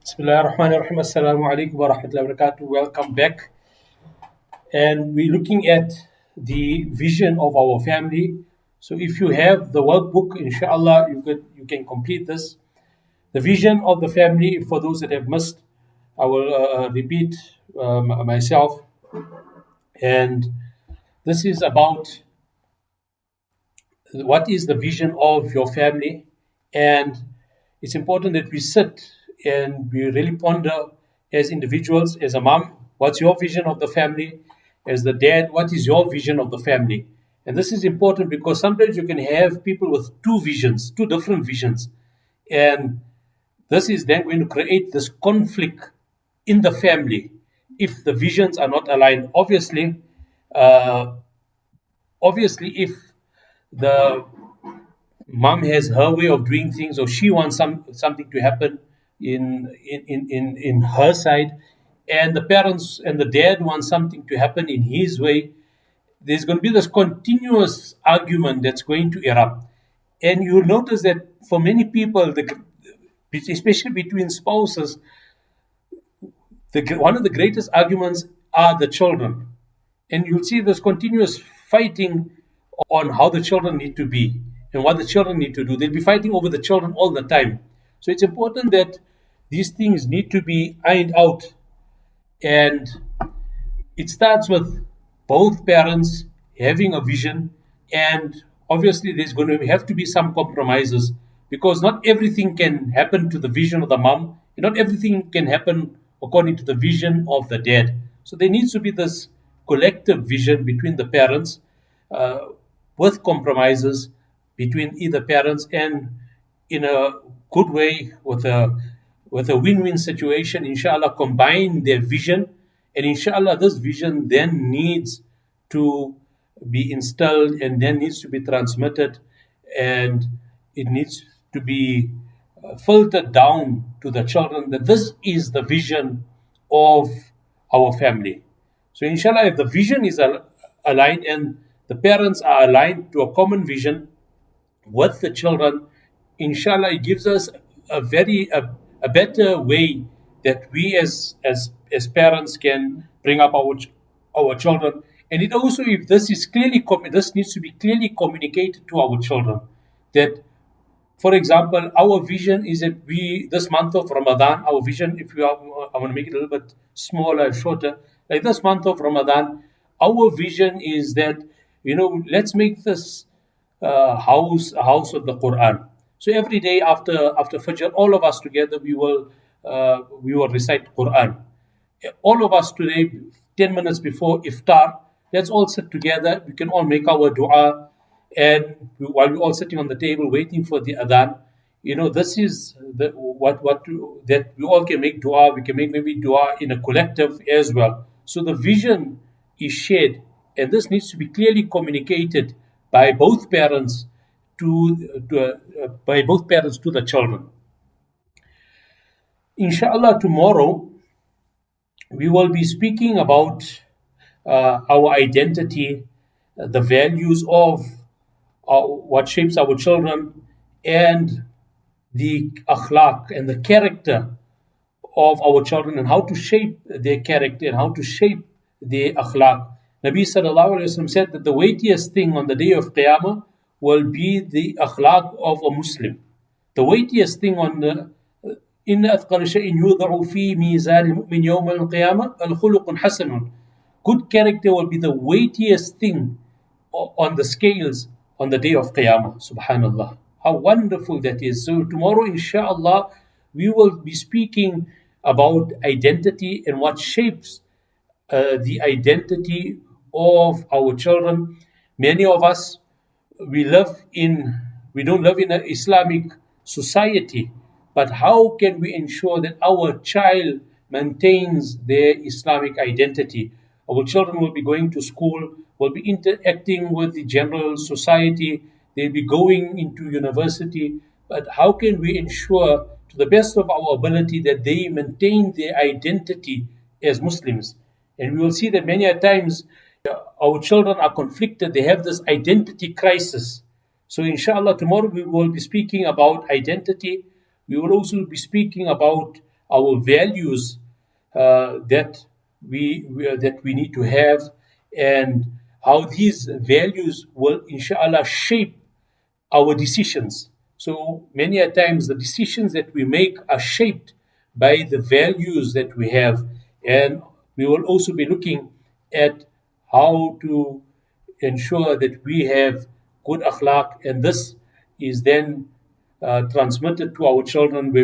Bismillahirrahmanirrahim. Assalamu alaikum wa rahmatullahi wa barakatuh. Welcome back. And we're looking at the vision of our family. So if you have the workbook, inshallah, you can complete this. The vision of the family, for those that have missed, I will repeat myself. And this is about what is the vision of your family. And it's important that we sit and we really ponder as individuals, as a mom, what's your vision of the family? As the dad, what is your vision of the family? And this is important because sometimes you can have people with two visions, two different visions. And this is then going to create this conflict in the family if the visions are not aligned. Uh, obviously, if the mom has her way of doing things, or she wants something to happen in her side, and the parents and the dad want something to happen in his way, there's going to be this continuous argument that's going to erupt. And you'll notice that for many people, especially between spouses, one of the greatest arguments are the children. And you'll see this continuous fighting on how the children need to be and what the children need to do. They'll be fighting over the children all the time. So it's important that these things need to be ironed out. And it starts with both parents having a vision, and obviously there's going to have to be some compromises because not everything can happen to the vision of the mom, and not everything can happen according to the vision of the dad. So there needs to be this collective vision between the parents, uh, with compromises between either parents, and in a good way, with a win-win situation, inshallah, combine their vision. And inshallah, this vision then needs to be instilled and then needs to be transmitted, and it needs to be filtered down to the children that this is the vision of our family. So inshallah, if the vision is aligned and the parents are aligned to a common vision with the children, inshallah, it gives us a better way that we as parents can bring up our children. And it also, if this is this needs to be clearly communicated to our children, that, for example, our vision is that this month of Ramadan, our vision, if you are, I want to make it a little bit smaller, shorter, like this month of Ramadan, our vision is that, let's make this house a house of the Quran. So every day after Fajr, all of us together, we will recite Quran. All of us today, 10 minutes before iftar, let's all sit together. We can all make our dua, and while we're all sitting on the table waiting for the adhan, this is that we all can make dua. We can make maybe dua in a collective as well. So the vision is shared, and this needs to be clearly communicated by both parents to the children. Inshallah, tomorrow we will be speaking about our identity, the values of what shapes our children, and the akhlaq and the character of our children, and how to shape their character and how to shape their akhlaq. Nabi sallallahu alayhi wasallam said that the weightiest thing on the day of Qiyamah will be the akhlaq of a Muslim. The weightiest thing on the إن أثقل شيء يوضع في ميزان المؤمن يوم القيامة الخلق حسن. Good character will be the weightiest thing on the scales on the day of Qiyamah. Subhanallah. How wonderful that is. So tomorrow, inshallah, we will be speaking about identity and what shapes the identity of our children. Many of us, we don't live in an Islamic society, but how can we ensure that our child maintains their Islamic identity? Our children will be going to school, will be interacting with the general society, they'll be going into university, but how can we ensure to the best of our ability that they maintain their identity as Muslims? And we will see that many a times our children are conflicted, they have this identity crisis. So inshallah, tomorrow we will be speaking about identity. We will also be speaking about our values that we need to have, and how these values will, inshallah, shape our decisions. So many a times the decisions that we make are shaped by the values that we have, and we will also be looking at how to ensure that we have good akhlaq, and this is then transmitted to our children, where